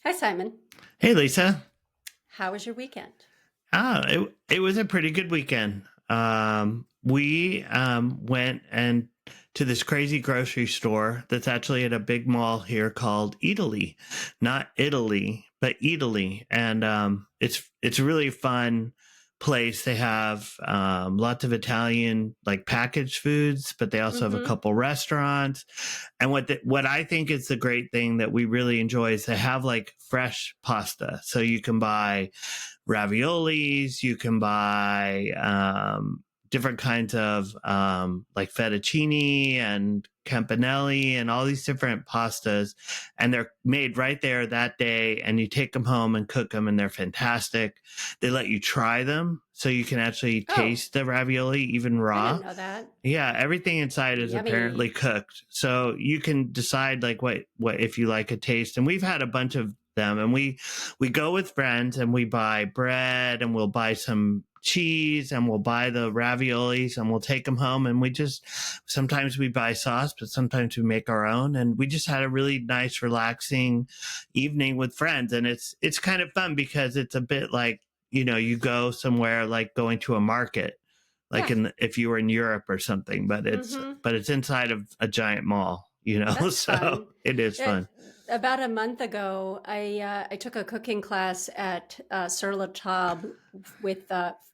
Hi, Simon. Hey, Lisa. How was your weekend? It was a pretty good weekend. We went and to this crazy grocery store that's actually at a big mall here called Italy, not Italy, but Italy, and it's a really fun place. They have lots of Italian like packaged foods, but they also have a Mm-hmm. couple restaurants. And what I think is the great thing that we really enjoy is they have like fresh pasta, so you can buy raviolis. You can buy different kinds of like fettuccine and campanelli and all these different pastas. And they're made right there that day. And you take them home and cook them, and they're fantastic. They let you try them so you can actually Oh, taste the ravioli even I raw. didn't know that. Yeah, everything inside is apparently Yummy. cooked. So you can decide like what if you like a taste. And we've had a bunch of them, and we go with friends and we buy bread and we'll buy some cheese and we'll buy the raviolis and we'll take them home, and we just sometimes we buy sauce, but sometimes we make our own, and we just had a really nice relaxing evening with friends. And it's kind of fun because it's a bit like, you go somewhere like going to a market, like Yeah. if you were in Europe or something, but it's Mm-hmm. but it's inside of a giant mall. That's So fun. it is Uh, fun. about a month ago, I took a cooking class at Sur La Table with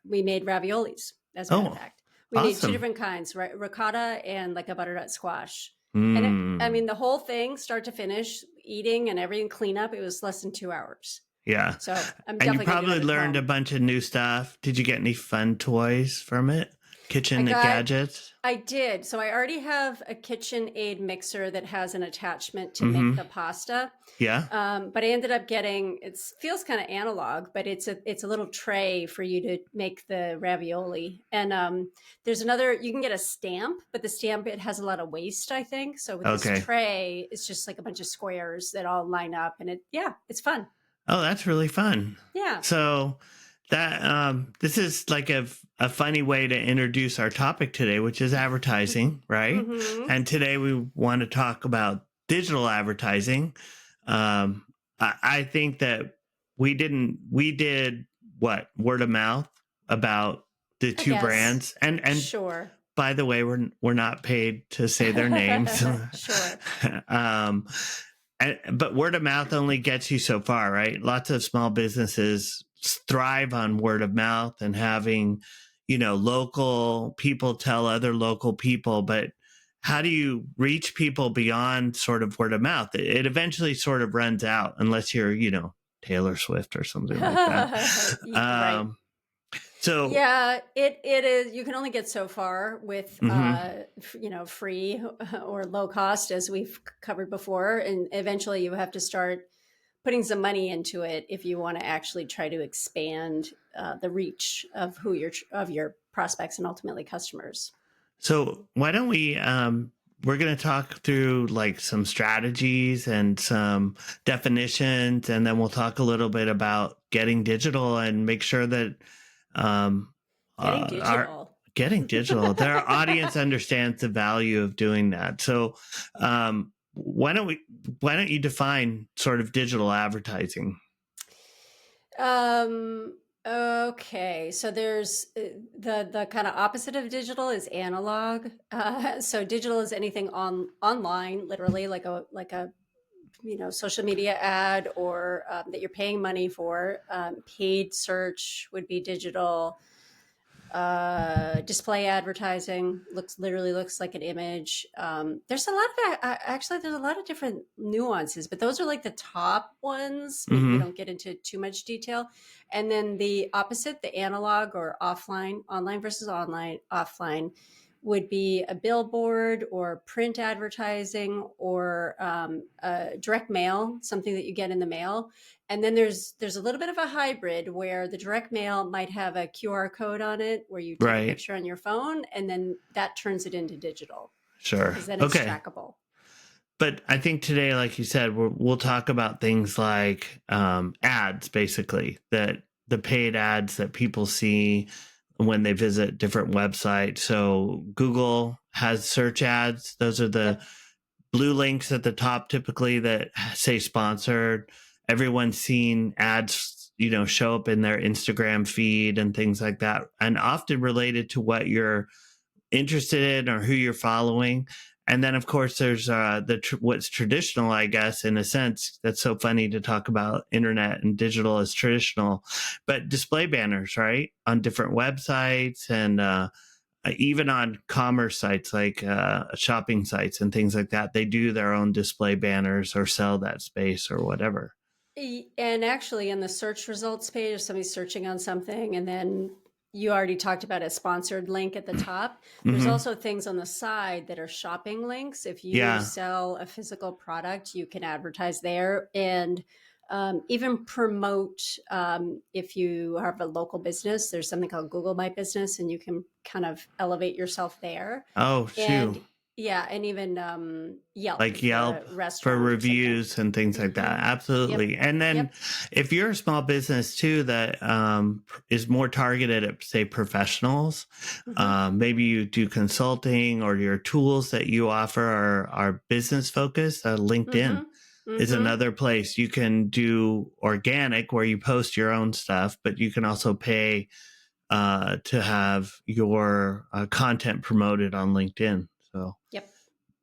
we made raviolis. As a matter of Oh, fact, we made two awesome. different kinds, ricotta and like a butternut squash. And I mean, Mm, the whole thing, start to finish, eating and everything, clean up, it was less than 2 hours. yeah. So I'm And you definitely gonna do probably that at learned a home. bunch of new stuff. Did you get any fun toys from it? I Kitchen got gadgets? I did. So I already have a KitchenAid mixer that has an attachment to make Mm-hmm. the pasta. Yeah. But I ended up getting it feels kind of analog, but it's a little tray for you to make the ravioli. And there's another you can get a stamp, but the stamp it has a lot of waste, I think. So with this Okay. tray, it's just like a bunch of squares that all line up, and it's fun. Oh, that's really fun. Yeah. So that this is like a funny way to introduce our topic today, which is advertising, right? Mm-hmm. And today we want to talk about digital advertising. I think that we did what, word of mouth about the I two guess. brands, and Sure. by the way, we're not paid to say their names. Sure. um, but word of mouth only gets you so far, right? Lots of small businesses thrive on word of mouth and having, local people tell other local people. But how do you reach people beyond sort of word of mouth? It eventually sort of runs out unless you're, Taylor Swift or something like that. Right. Um, so, Yeah, it is. You can only get so far with, mhm. free or low cost, as we've covered before, and eventually you have to start putting some money into it if you want to actually try to expand the reach of of your prospects and ultimately customers. So why don't we're going to talk through like some strategies and some definitions, and then we'll talk a little bit about getting digital and make sure that um, Getting our digital. getting digital, that our audience understands the value of doing that. So why don't you define sort of digital advertising? Okay, so there's the kind of opposite of digital is analog. So digital is anything online, literally like a social media ad or that you're paying money for. Paid search would be digital. Display advertising looks like an image. There's a lot of actually there's a lot of different nuances, but those are like the top ones. Maybe we Mm-hmm. don't get into too much detail. And then the opposite, the analog or offline, online versus online, offline, would be a billboard or print advertising or direct mail, something that you get in the mail. And then there's a little bit of a hybrid where the direct mail might have a QR code on it where you take a Right. picture on your phone, and then that turns it into digital Sure. because then it's Okay. trackable. But I think today, like you said, we'll talk about things like ads, basically, that the paid ads that people see when they visit different websites. So Google has search ads. Those are the Yep. blue links at the top typically that say sponsored. everyone's seen ads, show up in their Instagram feed and things like that, and often related to what you're interested in or who you're following. And then, of course, there's what's traditional, I guess, in a sense. That's so funny to talk about internet and digital as traditional, but display banners, right, on different websites and even on commerce sites like shopping sites and things like that. They do their own display banners or sell that space or whatever. And actually, in the search results page, if somebody's searching on something and then you already talked about a sponsored link at the top, there's Hmm. also things on the side that are shopping links. If you Yeah. sell a physical product, you can advertise there and even promote. If you have a local business, there's something called Google My Business, and you can kind of elevate yourself there. Oh, And shoot. yeah, and even Yelp Like if you're a Yelp for restaurant or something. reviews and things like that. Mm-hmm. Yep. Absolutely. And then Yep. if you're a small business too that is more targeted at, say, professionals, Mm-hmm. maybe you do consulting or your tools that you offer are business focused. LinkedIn Mm-hmm. is Mm-hmm. another place you can do organic where you post your own stuff, but you can also pay to have your content promoted on LinkedIn. Yep.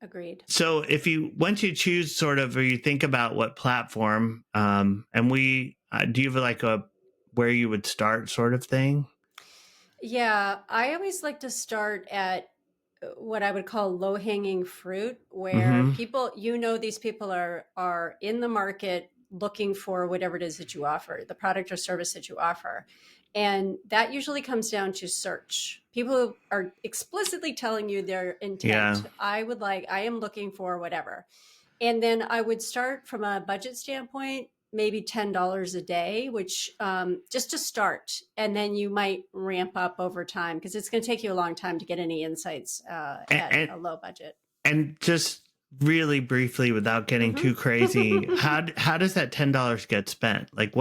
Agreed. So if you once you choose sort of or you think about what platform, and we do you have like a where you would start sort of thing? Yeah, I always like to start at what I would call low hanging fruit, where Mm-hmm. people, these people are in the market looking for whatever it is that you offer, the product or service that you offer. And that usually comes down to search. People are explicitly telling you their Yeah. intent. I am looking for whatever. And then I would start from a budget standpoint, maybe $10 a day, which just to start. And then you might ramp up over time because it's going to take you a long time to get any insights And, at and a low budget. and just really briefly without getting too crazy, Mm-hmm. how does that $10 get spent? Like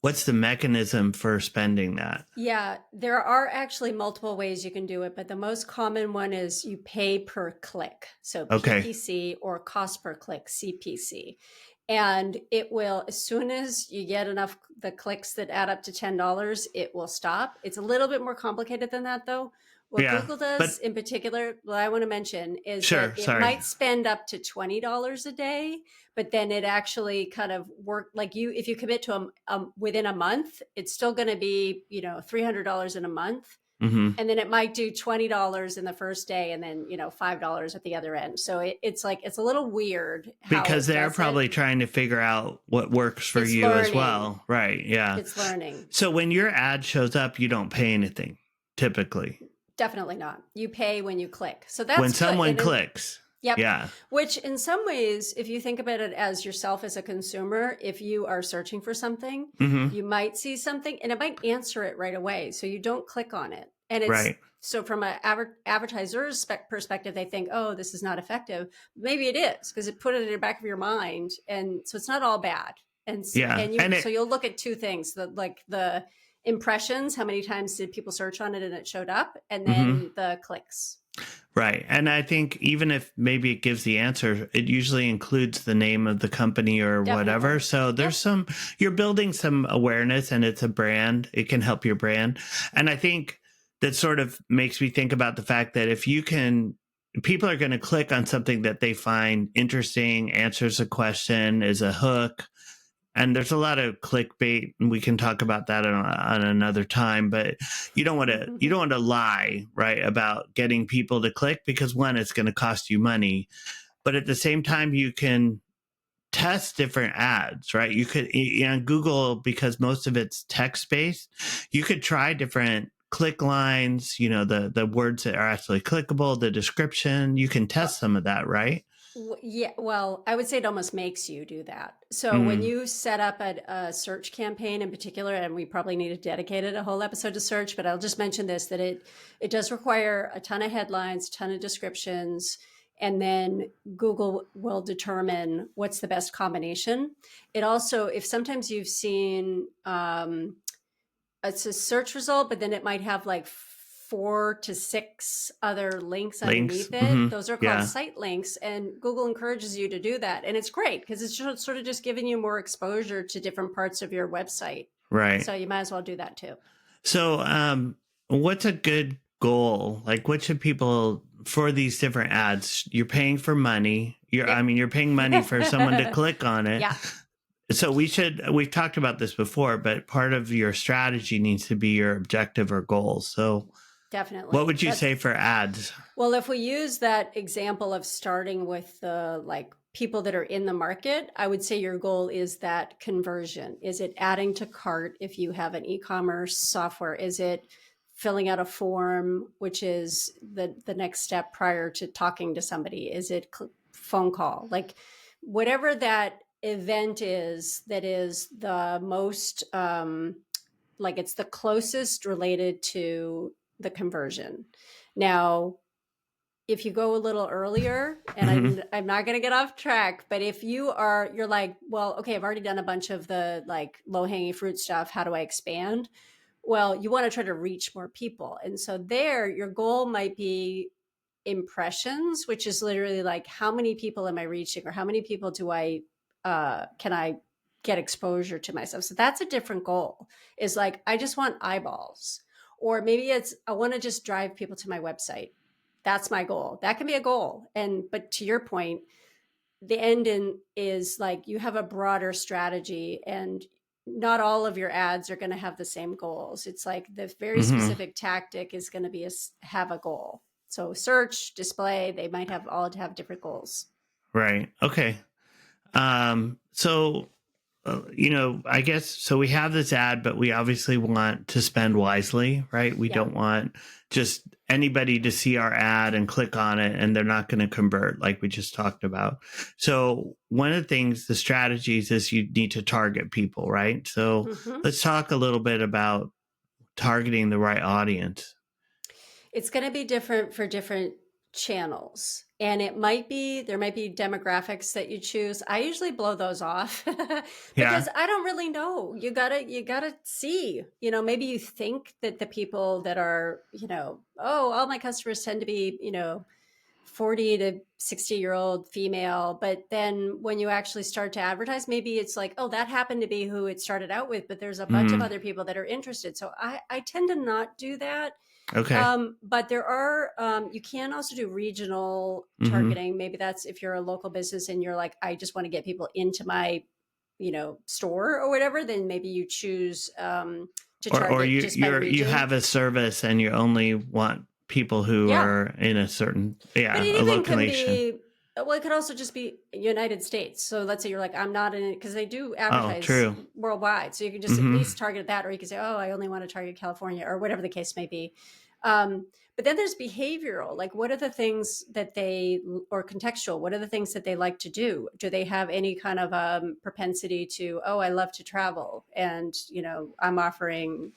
what's the mechanism for spending that? Yeah, there are actually multiple ways you can do it, but the most common one is you pay per click. So Okay. PPC or cost per click, CPC. And it will, as soon as you get enough the clicks that add up to $10, it will stop. It's a little bit more complicated than that though. What Yeah. Google does But in particular, what I want to mention is that sure, it sorry. might spend up to $20 a day, but then it actually kind of work like if you commit to within a month, it's still going to be, $300 in a month. Mm-hmm. And then it might do $20 in the first day and then, $5 at the other end. So it's like, it's a little weird how Because it they're does it. probably trying to figure out what works for It's you as learning. well. Right. Yeah. It's learning. So when your ad shows up, you don't pay anything typically. Definitely not. You pay when you click. So When that's good. someone And then, clicks. yep. Yeah. Which in some ways, if you think about it as yourself as a consumer, if you are searching for something, Mm-hmm. you might see something and it might answer it right away. So you don't click on it. And it's Right. so from an advertiser's perspective, they think, oh, this is not effective. Maybe it is because it put it in the back of your mind. And so it's not all bad. And Yeah. And so you'll look at two things, the impressions, how many times did people search on it and it showed up, and mm-hmm. then the clicks. Right. And I think even if maybe it gives the answer, it usually includes the name of the company or whatever. Definitely. So Yep. you're building some awareness and it's a brand. It can help your brand. And I think that sort of makes me think about the fact that people are going to click on something that they find interesting, answers a question, is a hook. And there's a lot of clickbait, and we can talk about that on another time. But you don't want to lie, right, about getting people to click because one, it's going to cost you money, but at the same time, you can test different ads, right? You could on Google because most of it's text based. You could try different click lines, the words that are actually clickable, the description. You can Uh, test some of that, right? Yeah, well, I would say it almost makes you do that. So when Mm, you set up a search campaign in particular, and we probably need to dedicate a whole episode to search, but I'll just mention this that it does require a ton of headlines, ton of descriptions, and then Google will determine what's the best combination. It also, if sometimes you've seen it's a search result, but then it might have like 4 to 6 other links Links. underneath it. Those are called Yeah. site links, and Google encourages you to do that. And it's great because it's just sort of just giving you more exposure to different parts of your website. Right. So you might as well do that too. So, what's a good goal? Like, what should people for these different ads? You're paying for money. Yep. You're paying money for someone to click on it. Yeah, So we've talked about this before, but part of your strategy needs to be your objective or goal. So what definitely. would you say for ads? Well, if we use that example of starting with the like people that are in the market, I would say your goal is that conversion. Is it adding to cart if you have an e-commerce software? Is it filling out a form, which is the next step prior to talking to somebody? Is it phone call? Like whatever that event is that is the most like it's the closest related to the conversion. Now, if you go a little earlier, and Mm-hmm. I'm not going to get off track, but if you're like, well, okay, I've already done a bunch of the like low hanging fruit stuff. How do I expand? Well, you want to try to reach more people. And so there, your goal might be impressions, which is literally like, how many people am I reaching, or how many people can I get exposure to myself? So that's a different goal, is like, I just want eyeballs. Or maybe it's, I want to just drive people to my website. That's my goal. That can be a goal. But to your point, the end is like you have a broader strategy, and not all of your ads are going to have the same goals. It's like the very Mm-hmm. specific tactic is going to be have a goal. So search, display, they might have all have different goals. Right. Okay. So I guess so. We have this ad, but we obviously want to spend wisely, right? We Yeah. don't want just anybody to see our ad and click on it and they're not going to convert, like we just talked about. So, one of the things, the strategies is you need to target people, right? So, Mm-hmm. let's talk a little bit about targeting the right audience. It's going to be different for different channels, and there might be demographics that you choose. I usually blow those off Yeah. because I don't really know. You gotta see, maybe you think that the people that are, oh, all my customers tend to be, 40 to 60-year-old female. But then when you actually start to advertise, maybe it's like, oh, that happened to be who it started out with, but there's a bunch of Mm, other people that are interested. So I tend to not do that. okay. But there are, you can also do regional Mm-hmm. targeting. Maybe that's if you're a local business and you're like, I just want to get people into my, store or whatever, then maybe you choose to Or target you just by you region. have a service and you only want people who Yeah. are in a certain But it a even can location. be, well, it could also just be United States. So let's say you're like, I'm not in it, because they do Oh, advertise true. worldwide. So you can just at Mm-hmm. least target that, or you can say, oh, I only want to target California, or whatever the case may be. Um, but then there's behavioral, like what are the things that or contextual, what are the things that they like to do? Do they have any kind of propensity to, oh, I love to travel, and, I'm offering,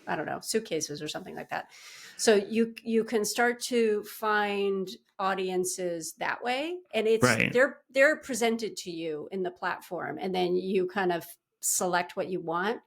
I don't know, suitcases or something like that. So you can start to find audiences that way, and Right. they're presented to you in the platform, and then you kind of select what you want.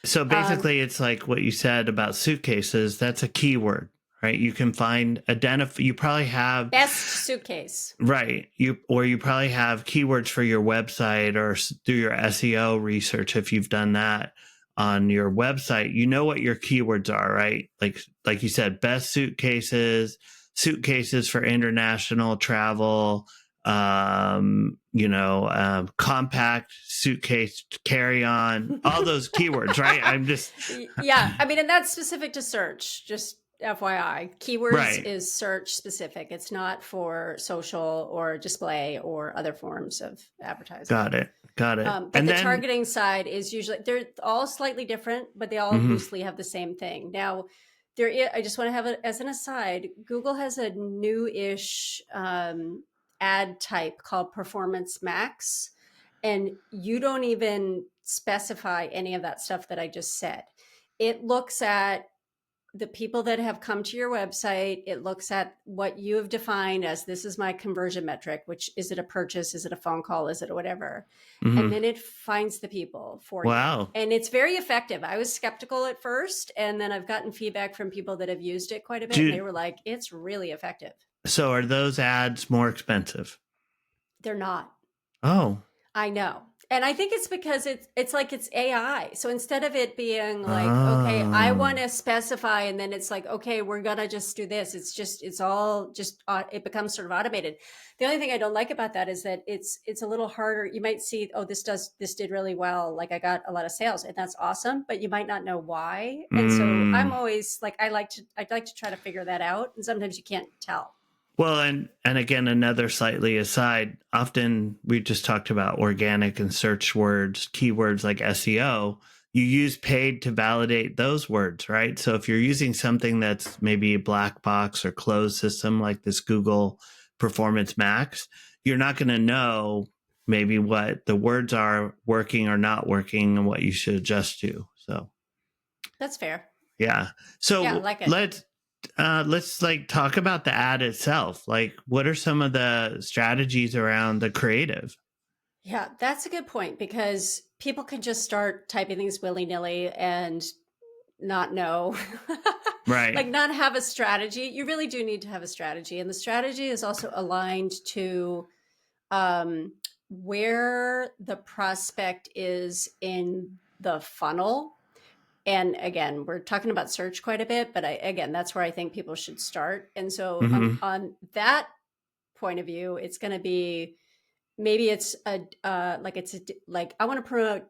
So Um, basically, it's like what you said about suitcases. That's a keyword, right? You can find identify. You probably have best suitcase. right. You probably have keywords for your website or do your SEO research if you've done that on your website. You know what your keywords are, right? Like you said, best suitcases, suitcases for international travel, compact suitcase carry on, all those keywords, right? I'm just Yeah, I mean, and that's specific to search. Just FYI, keywords right. is search specific. It's not for social or display or other forms of advertising. Got it. Got it. But And the then, targeting side is usually, they're all slightly different, but they all mhm, loosely have the same thing. Now, I just want to have it as an aside. Google has a new-ish ad type called Performance Max, and you don't even specify any of that stuff that I just said. It looks at the people that have come to your website. It looks at what you have defined as this is my conversion metric, which is it a purchase? Is it a phone call? Is it a whatever? And Hmm. then it finds the people for you. Wow. And it's very effective. I was skeptical at first, and then I've gotten feedback from people that have used it quite a bit, and they Dude, were like, it's really effective. so are those ads more expensive? They're not. Oh. I know. And I think it's because it's like it's AI. So instead of it being like, okay, I Oh. want to specify, and then it's like, okay, we're gonna just do this. It's all just it becomes sort of automated. The only thing I don't like about that is that it's a little harder. You might see, oh, this did really well. Like I got a lot of sales, and that's awesome. But you might not know why. And so I'm Mm. always like, I'd like to try to figure that out. And sometimes you can't tell. Well, and again, another slightly aside, often we just talked about organic and search words, keywords like SEO. You use paid to validate those words, right? So if you're using something that's maybe a black box or closed system like this Google Performance Max, you're not going to know maybe what the words are working or not working and what you should adjust to. So That's fair. yeah. Yeah, I So like it. let's like talk about the ad itself. Like what are some of the strategies around the creative? Yeah, that's a good point because people can just start typing things willy nilly and not know, Right. like not have a strategy. You really do need to have a strategy. And the strategy is also aligned to um, where the prospect is in the funnel. And again, we're talking about search quite a bit, but again, that's where I think people should start. And so Mhm. on that point of view, it's going to be maybe it's a like it's a, like I want to promote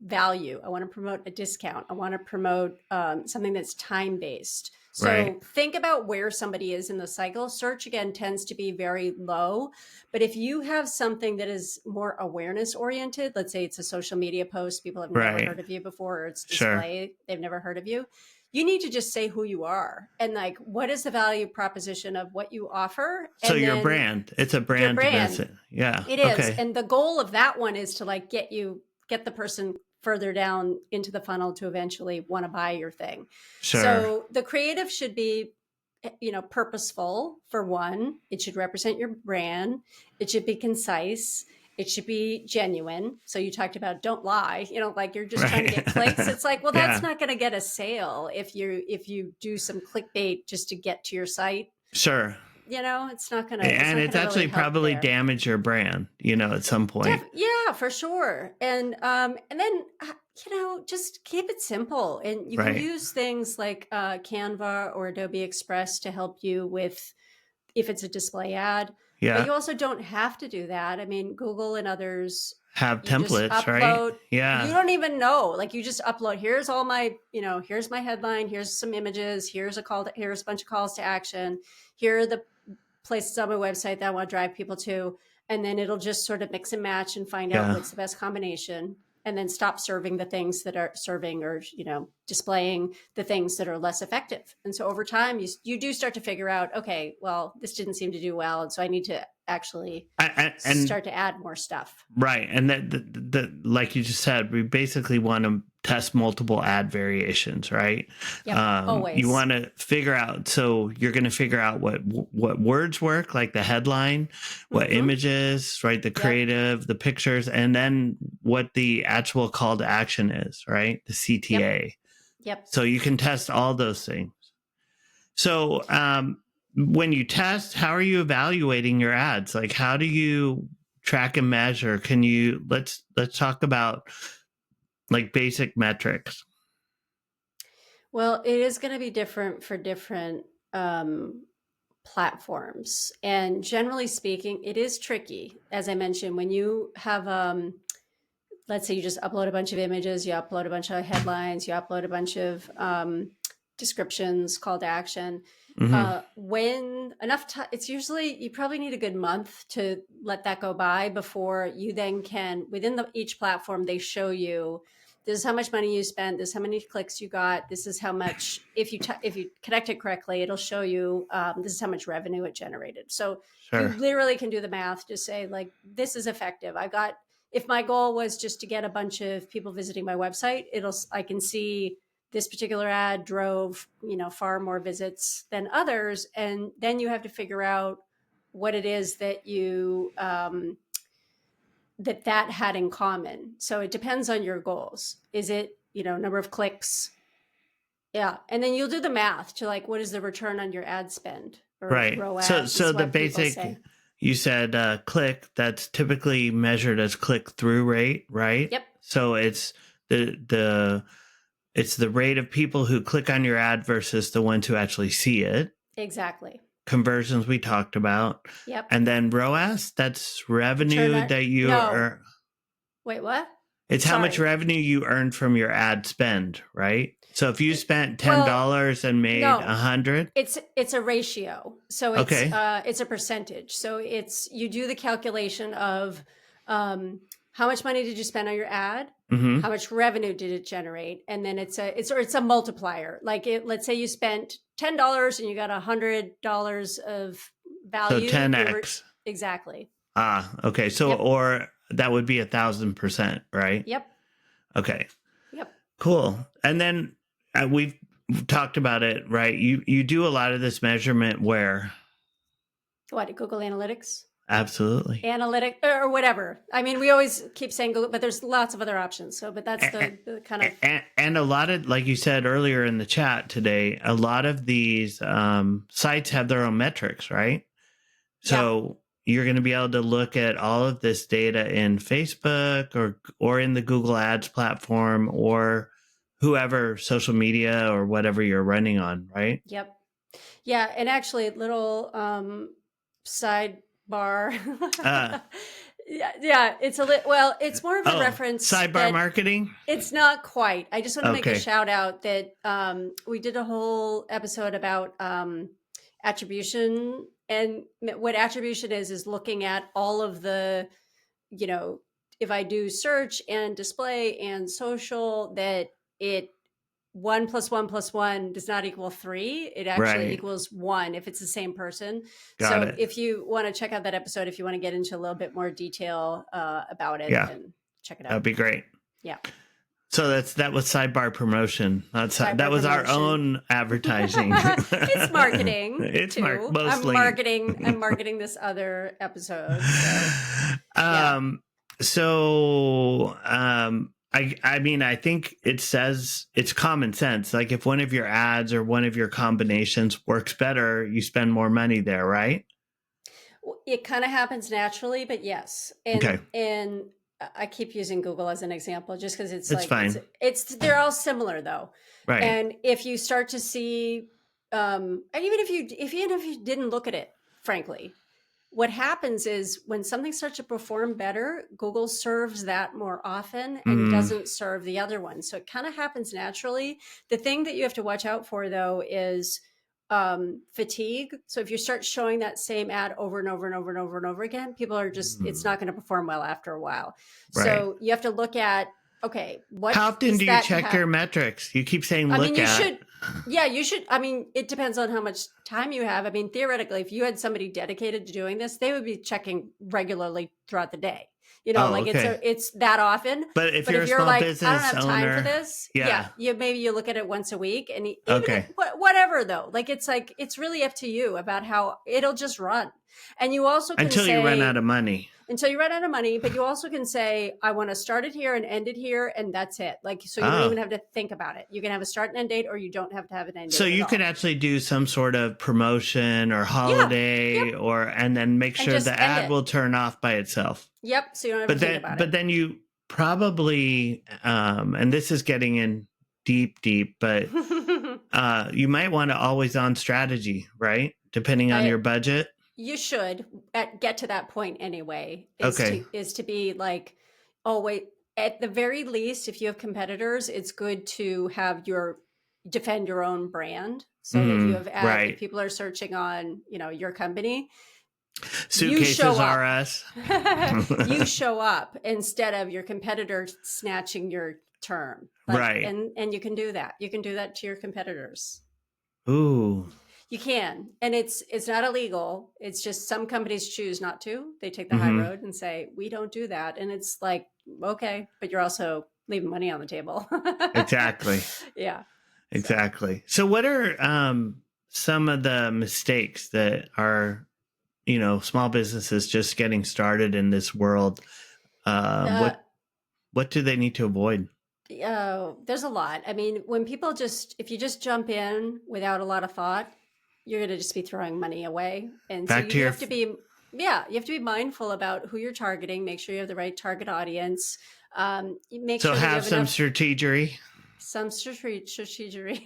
value, I want to promote a discount, I want to promote something that's time based. Right. So think about where somebody is in the cycle. Search again tends to be very low, but if you have something that is more awareness oriented, let's say it's a social media post, people have never Right. heard of you before, or it's Sure. display, they've never heard of you, you need to just say who you are and like what is the value proposition of what you offer, So and your then brand, it's a your brand brand. message. Yeah. It is. Okay. And the goal of that one is to like get the person further down into the funnel to eventually want to buy your thing. Sure. So the creative should be purposeful for one. It should represent your brand. It should be concise. It should be genuine. So you talked about don't lie, like you're just trying to Right. get clicks. It's like, well, that's Yeah. not going to get a sale if you do some clickbait just to get to your site. Sure. It's And not it's gonna really actually help probably there. damage your brand, at some point. Yeah, for sure. And then just keep it simple. And you can Right. use things like Canva or Adobe Express to help you with if it's a display ad. But Yeah. you also don't have to do that. I mean, Google and others, Have you just templates, right? upload. You Yeah. don't even know. Like you just upload. Here's all my, here's my headline. Here's some images. Here's a bunch of calls to action. Here are the places on my website that I want to drive people to. And then it'll just sort of mix and match and find out Yeah. what's the best combination, and then stop serving the things that are serving or, displaying the things that are less effective. And so over time, you do start to figure out, okay, well, this didn't seem to do well. And so I need to actually And start to add more stuff. right. And that the like you just said, we basically want to test multiple ad variations, right? Yep. You Always. want to figure out, so you're going to figure out what words work, like the headline, what Mm-hmm. images, right? The Yep. creative, the pictures, and then what the actual call to action is, right? The Yep. CTA. Yep. So you can test all those things. So, when you test, how are you evaluating your ads? Like, how do you track and measure? Can you let's talk about like basic metrics. Well, it is going to be different for different platforms. And generally speaking, it is tricky. As I mentioned, when you have, let's say you just upload a bunch of images, you upload a bunch of headlines, you upload a bunch of descriptions, call to action. Mm-hmm. When enough time, it's usually you probably need a good month to let that go by before you then can, within each platform, they show you this is how much money you spent, this is how many clicks you got, this is how much, if you connect it correctly, it'll show you this is how much revenue it generated. So you Sure. literally can do the math to say like this is effective. I got, if my goal was just to get a bunch of people visiting my website, I can see this particular ad drove, far more visits than others. And then you have to figure out what it is that that had in common. So it depends on your goals. Is it, number of clicks? Yeah. And then you'll do the math to like, what is the return on your ad spend, or Right. So ROAS so is the what people basic, say. you said click, that's typically measured as click through rate, right? Yep. So it's the it's the rate of people who click on your ad versus the ones who actually see it. Exactly. Conversions we talked about. Yep. And then ROAS, that's Return revenue on, that you no, earn. wait, what? It's how much Sorry. revenue you earned from your ad spend, right? So if you spent Well, $10 and made no, 100, it's a ratio. So okay. it's a percentage. So it's, you do the calculation of how much money did you spend on your ad? Mm-hmm. How much revenue did it generate? And then it's a multiplier. Like let's say you spent $10 and you got $100 of So value. 10x. Exactly. Ah, okay. So, Yep. or that would be 1,000%, right? Yep. Okay, Yep. cool. And then we've talked about it, right? You do a lot of this measurement where What, Google Analytics? absolutely. Analytic or whatever. I mean, we always keep saying Google, but there's lots of other options. So, but that's the kind of, And a lot of, like you said earlier in the chat today, a lot of these sites have their own metrics, right? yeah, So you're going to be able to look at all of this data in Facebook or in the Google Ads platform or whoever social media or whatever you're running on, right? yep. Yeah. And actually, little sidebar. Uh, Yeah. Well, it's more of a oh, reference sidebar that marketing. it's not quite. I just want to make a Okay. shout out that we did a whole episode about attribution. And what attribution is looking at all of the, you know, if I do search and display and social, that it 1 + 1 + 1 does not equal 3. It actually Right. equals 1 if it's the same person. Got So it. if you want to check out that episode, if you want to get into a little bit more detail about it, Yeah. then check it That'd out. be great. Yeah. So that was sidebar promotion. That was our own advertising. It's marketing It's too. I'm mostly marketing this other episode. So yeah. I mean, I think it says it's common sense. Like if one of your ads or one of your combinations works better, you spend more money there, right? It kind of happens naturally, but yes. And Okay. I keep using Google as an example just because it's It's like fine. they're all similar though. Right. And if you start to see and even if you didn't look at it, frankly, what happens is when something starts to perform better, Google serves that more often and Mm, doesn't serve the other one. So it kind of happens naturally. The thing that you have to watch out for though is fatigue. So if you start showing that same ad over and over and over and over and over again, people are just, it's mm, not going to perform well after a while. right. So you have to look at, okay, what How often is do you that? check your metrics? You keep saying I mean, look you at. should, yeah, you should. I mean, it depends on how much time you have. I mean, theoretically, if you had somebody dedicated to doing this, they would be checking regularly throughout the day. Oh, Like okay. it's that often. But if But you're if a you're small like, I don't business have time for owner, this, yeah. maybe you look at it once a week, and Okay. whatever though, it's really up to you about how it'll just run. And you also can Until you run out say of money. until you run out of money, but you also can say, I want to start it here and end it here, and that's it. Like, so you don't even Oh. have to think about it. You can have a start and end date, or you don't have to have an end So date at you could all. actually do some sort of promotion or Yeah. Yep. holiday and then make And sure just the end ad it. will turn off by itself. Yep. So you don't have to think about it. But then you probably and this is getting in deep, but you might want to always on strategy, right? Depending on your budget. You should get to that point anyway, Okay. is to be like, oh wait, at the very least, if you have competitors, it's good to have defend your own brand, so that you have right. if people are searching on, your company, you Suitcases show are up. us. You show up instead of your competitor snatching your term. Right. And you can do that. You can do that to your competitors. Ooh. You can, and it's not illegal. It's just some companies choose not to. They take the high road and say, we don't do that. And it's like, okay, but you're also leaving money on the table. Exactly. Yeah. So Exactly. So what are some of the mistakes that are, small businesses just getting started in this world? Um, uh, what what do they need to avoid? there's a lot. I mean, when people if you just jump in without a lot of thought, you're going to just be throwing money away. And so Back to you your have to be, yeah, you have to be mindful about who you're targeting. Make sure you have the right target audience. Make so sure that you have have some enough, strategery. some strategy.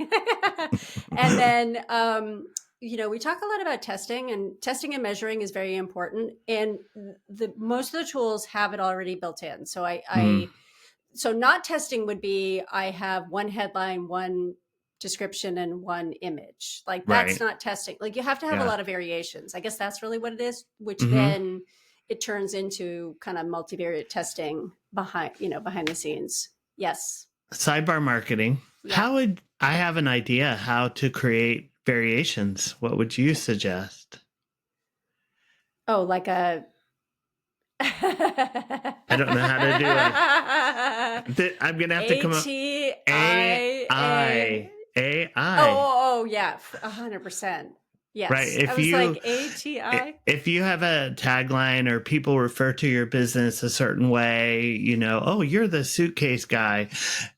And then, we talk a lot about testing, and testing and measuring is very important. And the most of the tools have it already built in. So Mm, so not testing would be I have one headline, one description, and one image. Like that's right. not testing. Like you have to have a Yeah. lot of variations. I guess that's really what it is, which Hmm. then it turns into kind of multivariate testing behind the scenes. Yes. Sidebar marketing. Yeah. How would I have an idea how to create variations? What would you suggest? Oh, like a I don't know how to do it. I'm gonna have to come up. ATIA. Oh, AI. oh, oh, yeah, 100%. Right. Yes. I was like ATI. If you have a tagline or people refer to your business a certain way, oh, you're the suitcase guy.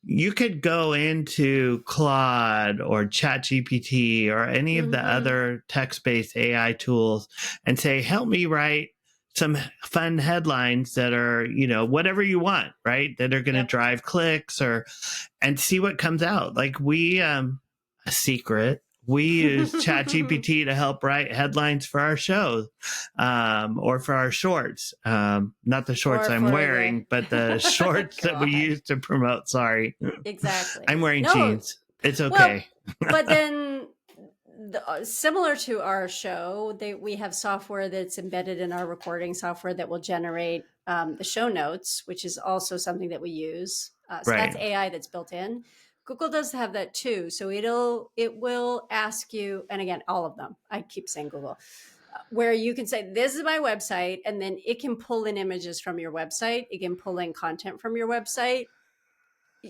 You could go into Claude or ChatGPT or any of the Mm-hmm. other text-based AI tools and say, help me write some fun headlines that are, whatever you want, right? That are going to Yep. drive clicks and see what comes out. Like a secret. We use ChatGPT to help write headlines for our shows, or for our shorts. Not the shorts Or I'm for the wearing, but the shorts that we God. use to promote. Sorry, Exactly. I'm wearing No, jeans. It's well, okay. but then similar to our show, we have software that's embedded in our recording software that will generate the show notes, which is also something that we use. So that's Right. AI that's built in. Google does have that too. So it will ask you, and again, all of them. I keep saying Google, where you can say, "This is my website," and then it can pull in images from your website. It can pull in content from your website.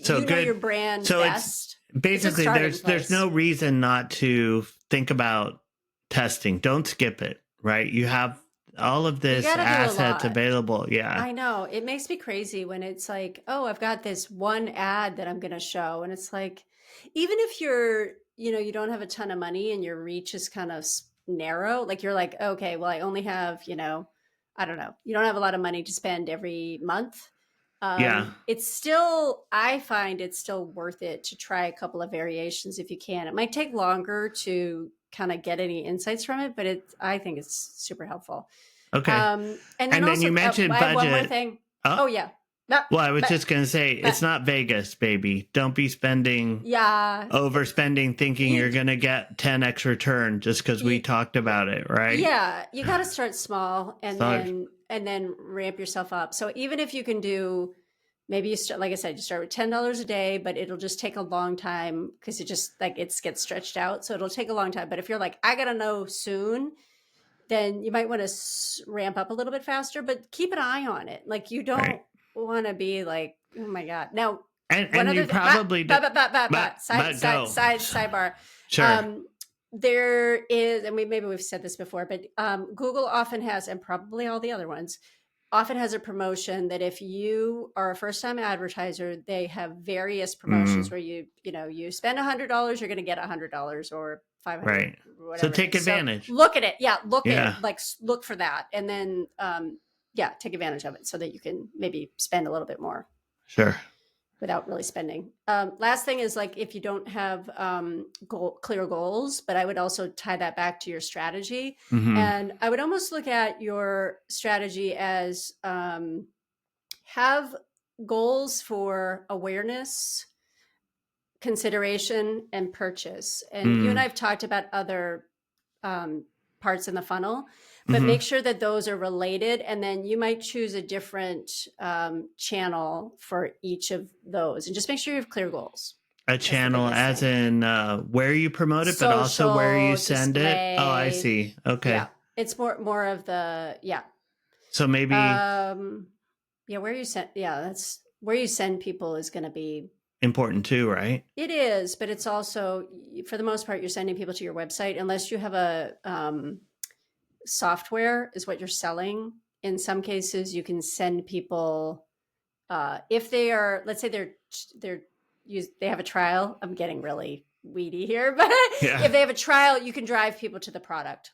So You know your good. brand So it's best. It's a basically starting there's place. no reason not to think about testing. Don't skip it. Right. You have all of You this got to do a assets lot. available. Yeah. I know. It makes me crazy when it's like, oh, I've got this one ad that I'm going to show. And it's like, even if you don't have a ton of money and your reach is kind of narrow, like you're like, okay, well, I only have, I don't know, you don't have a lot of money to spend every month. Yeah. It's still, I find it's still worth it to try a couple of variations if you can. It might take longer to kind of get any insights from it, but I think it's super helpful. Okay. And then And then also, you mentioned I have one more budget. thing. Oh, Oh yeah, but, well, I was but, just going to say but it's not Vegas, baby. Don't be spending yeah, overspending thinking you, you're going to get 10x return just because we you, talked about it, right? yeah, you got to start small So, and then ramp yourself up. So even if you can do, maybe you start, like I said, you start with $10 a day, but it'll just take a long time because it just like it gets stretched out. So it'll take a long time. But if you're like, I gotta know soon, then you might want to ramp up a little bit faster, but keep an eye on it. Like you right. don't want to be like, oh my God. Now, one And other you thing, probably did, side, but side, go. side, sidebar. Sure. Um, there is, and maybe we've said this before, but Google often has, and probably all the other ones, often has a promotion that if you are a first time advertiser, they have various promotions Mm, where you spend $100, you're going to get $100 or 500, right. So whatever it take is. So advantage. look at it. Yeah. Yeah. Look for that. And then, yeah, take advantage of it so that you can maybe spend a little bit more Sure. without really spending. Last thing is like if you don't have clear goals, but I would also tie that back to your strategy. Hmm. And I would almost look at your strategy as have goals for awareness, consideration, and purchase. And you and I Mm. have talked about other um, parts in the funnel, but Hmm. make sure that those are related. And then you might choose a different channel for each of those and just make sure you have clear goals. A That's the channel biggest as thing. in where you promote it, but also where you Social send it. Oh, I display. see. Yeah. Okay. It's more of the, yeah. So maybe Um, yeah, where you send, yeah, that's where you send people is going to be. important too, right? It is, but it's also, for the most part, you're sending people to your website unless you have a software is what you're selling. In some cases, you can send people if they are, let's say they have a trial. I'm getting really weedy here, but Yeah, if they have a trial, you can drive people to the product,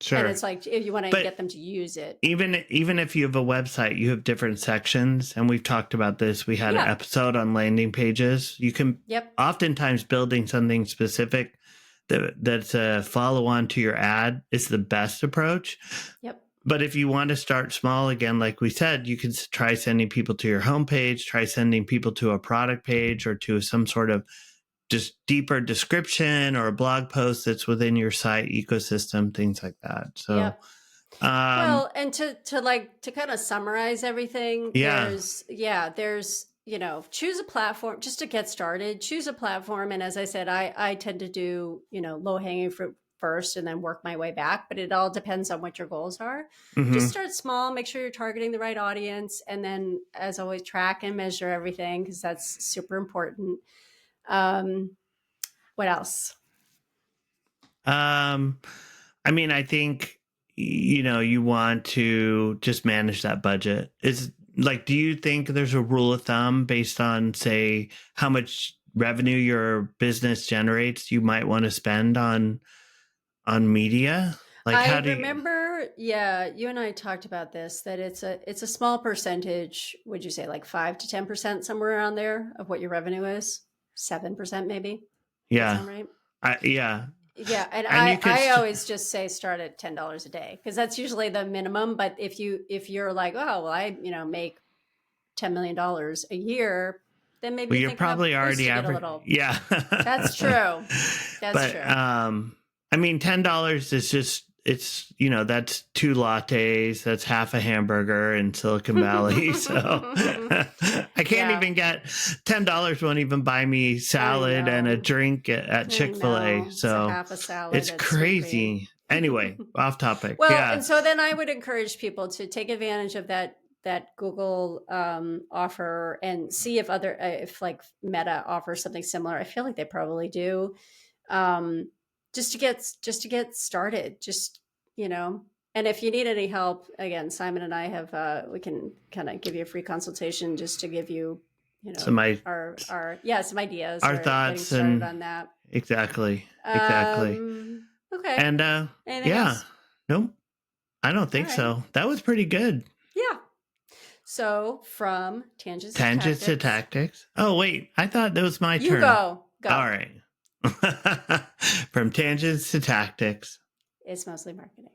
and sure. it's like if you want to But get them to use it. even if you have a website, you have different sections, and we've talked about this. We had an Yeah. episode on landing pages. You can Yep. oftentimes building something specific that's a follow on to your ad is the best approach. Yep. But if you want to start small again, like we said, you can try sending people to your homepage, try sending people to a product page or to some sort of just deeper description or a blog post that's within your site ecosystem, things like that. So, Yep. um, Well, and to kind of summarize everything, yeah. there's choose a platform just to get started. Choose a platform, and as I said, I tend to do low hanging fruit first, and then work my way back. But it all depends on what your goals are. Just Hmm. start small, make sure you're targeting the right audience, and then, as always, track and measure everything because that's super important. Um, what else? Um, I mean, I think, you want to just manage that budget. Is like, do you think there's a rule of thumb based on, say, how much revenue your business generates you might want to spend on media? Like, I how do you? remember, yeah, you and I talked about this, that it's a small percentage, would you say like 5 to 10%, somewhere around there, of what your revenue is? 7% maybe? Does that Yeah, sound right? yeah, Yeah, and and I you could. I always just say start at $10 a day because that's usually the minimum. But if you're like, oh well, I make $10 million a year, then maybe Well, you you're think about probably already boosting it a average. little. Yeah. That's true. That's But true. I mean, $10 is just that's two lattes, that's half a hamburger in Silicon Valley. So I can't Yeah, even get $10 won't even buy me I salad and a know. drink at I Chick-fil-A. know. It's a So half a salad it's at Sweetgreen. crazy. Anyway, off topic. Well, Yeah. and so then I would encourage people to take advantage of that Google offer and see if other if like Meta offers something similar. I feel like they probably do. Um, just to get started. Just you know. And if you need any help, again, Simon and I have we can kind of give you a free consultation just to give you So my our some ideas our or getting thoughts started and on that. exactly. Exactly. Okay. And Anything yeah. else? Nope. I don't All think right. so. That was pretty good. Yeah. So from tangents to Tangents to tactics, tactics. Oh, wait. I thought that was my you turn. go. All right. From tangents to tactics. It's mostly marketing.